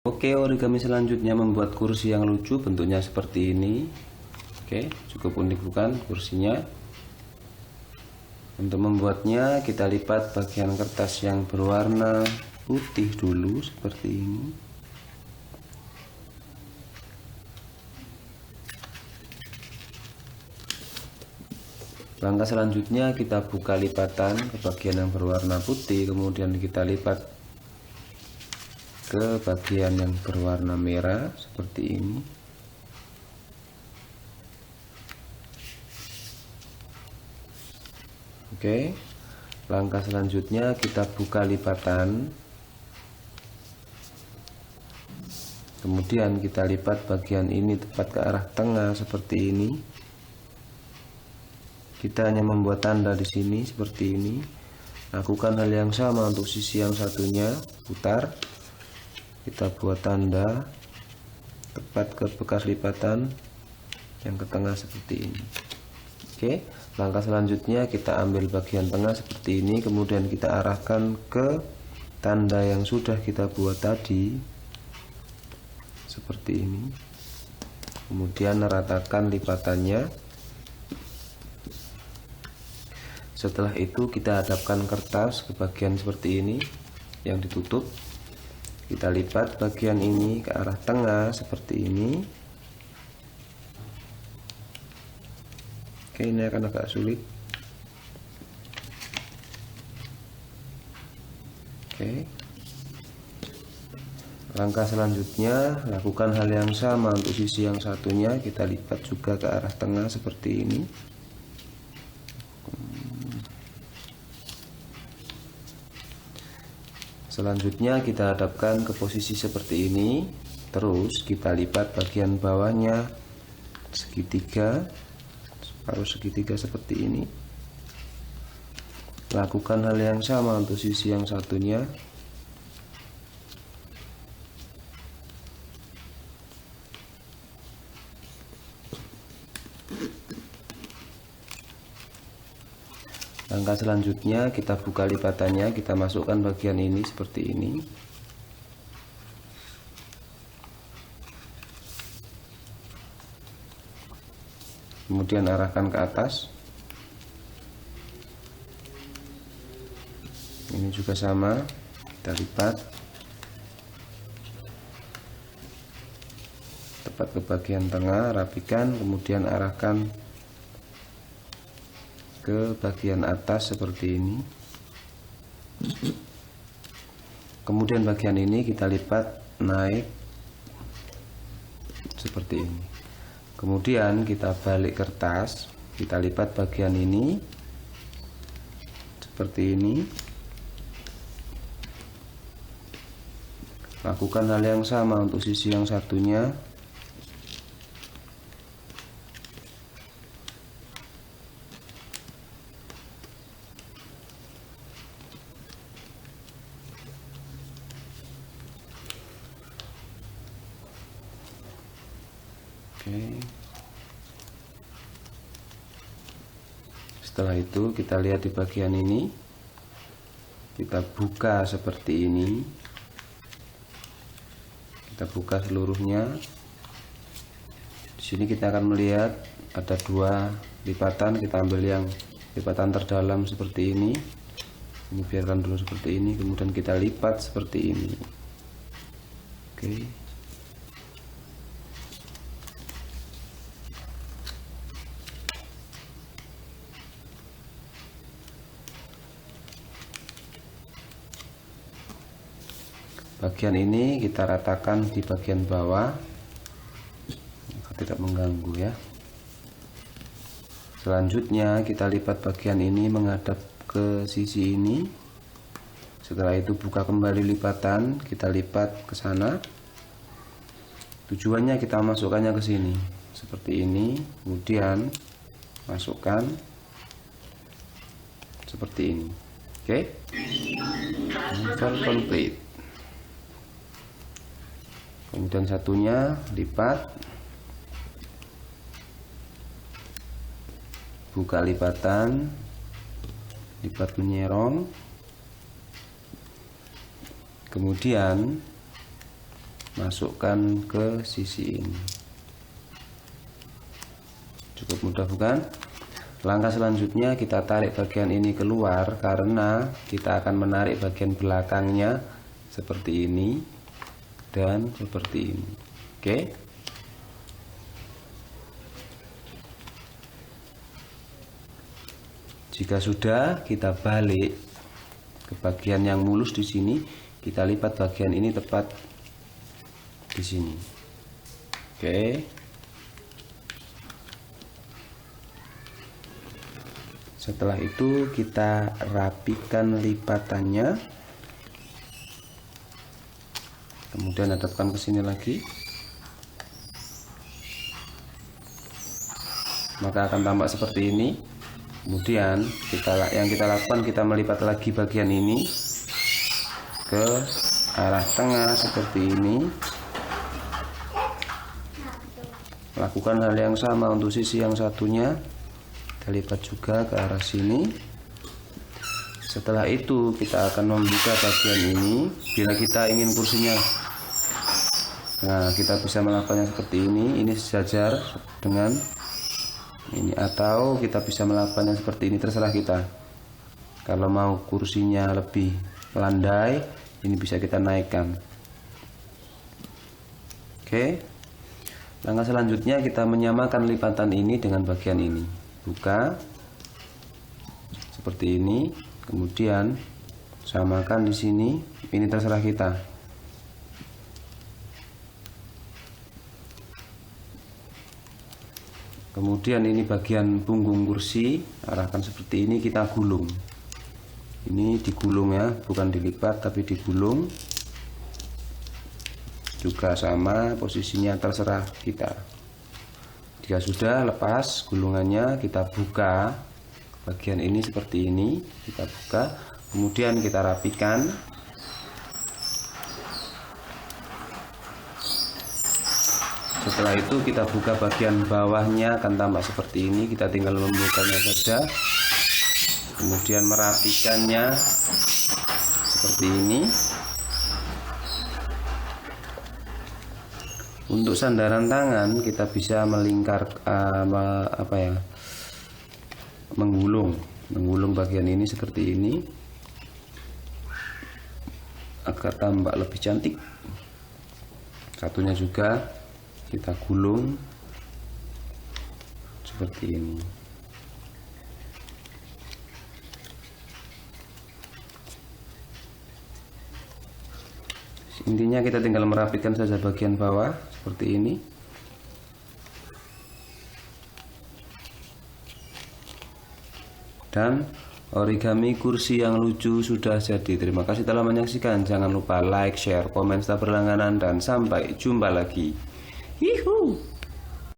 Oke, origami selanjutnya membuat kursi yang lucu, bentuknya seperti ini. Oke, cukup unik bukan kursinya? Untuk membuatnya kita lipat bagian kertas yang berwarna putih dulu seperti ini. Langkah selanjutnya kita buka lipatan ke bagian yang berwarna putih, kemudian kita lipat ke bagian yang berwarna merah seperti ini. Oke, langkah selanjutnya kita buka lipatan, kemudian kita lipat bagian ini tepat ke arah tengah seperti ini. Kita hanya membuat tanda di sini seperti ini. Lakukan hal yang sama untuk sisi yang satunya, putar. Kita buat tanda tepat ke bekas lipatan yang ke tengah seperti ini. Oke, langkah selanjutnya kita ambil bagian tengah seperti ini, kemudian kita arahkan ke tanda yang sudah kita buat tadi seperti ini. Kemudian ratakan lipatannya. Setelah itu kita hadapkan kertas ke bagian seperti ini yang ditutup. Kita lipat bagian ini ke arah tengah seperti ini. Oke, ini akan agak sulit. Oke. Langkah selanjutnya lakukan hal yang sama untuk sisi yang satunya. Kita lipat juga ke arah tengah seperti ini. Selanjutnya kita hadapkan ke posisi seperti ini, terus kita lipat bagian bawahnya segitiga, separuh segitiga seperti ini. Lakukan hal yang sama untuk sisi yang satunya. Langkah selanjutnya kita buka lipatannya, kita masukkan bagian ini seperti ini. Kemudian arahkan ke atas. Ini juga sama, kita lipat tepat ke bagian tengah, rapikan, kemudian arahkan ke bagian atas seperti ini. Kemudian bagian ini kita lipat naik seperti ini. Kemudian kita balik kertas, kita lipat bagian ini seperti ini. Lakukan hal yang sama untuk sisi yang satunya. Oke. Setelah itu kita lihat di bagian ini, kita buka seperti ini, kita buka seluruhnya. Di sini kita akan melihat ada dua lipatan, kita ambil yang lipatan terdalam seperti ini. Ini biarkan dulu seperti ini, kemudian kita lipat seperti ini. Oke. Bagian ini kita ratakan di bagian bawah agar tidak mengganggu ya. Selanjutnya kita lipat bagian ini menghadap ke sisi ini. Setelah itu buka kembali lipatan, kita lipat ke sana. Tujuannya kita masukkannya ke sini seperti ini, kemudian masukkan seperti ini. Oke, complete. Kemudian satunya lipat, buka lipatan, lipat menyerong, kemudian masukkan ke sisi ini. Cukup mudah bukan? Langkah selanjutnya kita tarik bagian ini keluar, karena kita akan menarik bagian belakangnya seperti ini dan seperti ini. Oke. Jika sudah, kita balik ke bagian yang mulus di sini, kita lipat bagian ini tepat di sini. Oke. Setelah itu kita rapikan lipatannya, kemudian hadapkan ke sini lagi, maka akan tampak seperti ini. Kemudian yang kita lakukan, kita melipat lagi bagian ini ke arah tengah seperti ini. Lakukan hal yang sama untuk sisi yang satunya, kita lipat juga ke arah sini. Setelah itu kita akan membuka bagian ini. Bila kita ingin kursinya, nah, kita bisa melakukannya seperti ini sejajar dengan ini, atau kita bisa melakukannya seperti ini, terserah kita. Kalau mau kursinya lebih landai, ini bisa kita naikkan. Oke. Langkah selanjutnya kita menyamakan lipatan ini dengan bagian ini. Buka seperti ini, kemudian samakan di sini. Ini terserah kita. Kemudian ini bagian punggung kursi, arahkan seperti ini, kita gulung. Ini digulung ya, bukan dilipat tapi digulung. Juga sama posisinya, terserah kita. Jika sudah lepas gulungannya, kita buka bagian ini seperti ini, kita buka, kemudian kita rapikan. Setelah itu kita buka bagian bawahnya, akan tampak seperti ini. Kita tinggal membukanya saja, kemudian merapikannya seperti ini. Untuk sandaran tangan kita bisa melingkar menggulung bagian ini seperti ini agar tampak lebih cantik. Satunya juga kita gulung seperti ini. Intinya kita tinggal merapikan saja bagian bawah seperti ini. Dan origami kursi yang lucu sudah jadi. Terima kasih telah menyaksikan. Jangan lupa like, share, komen, serta berlangganan, dan sampai jumpa lagi. Yuhuu.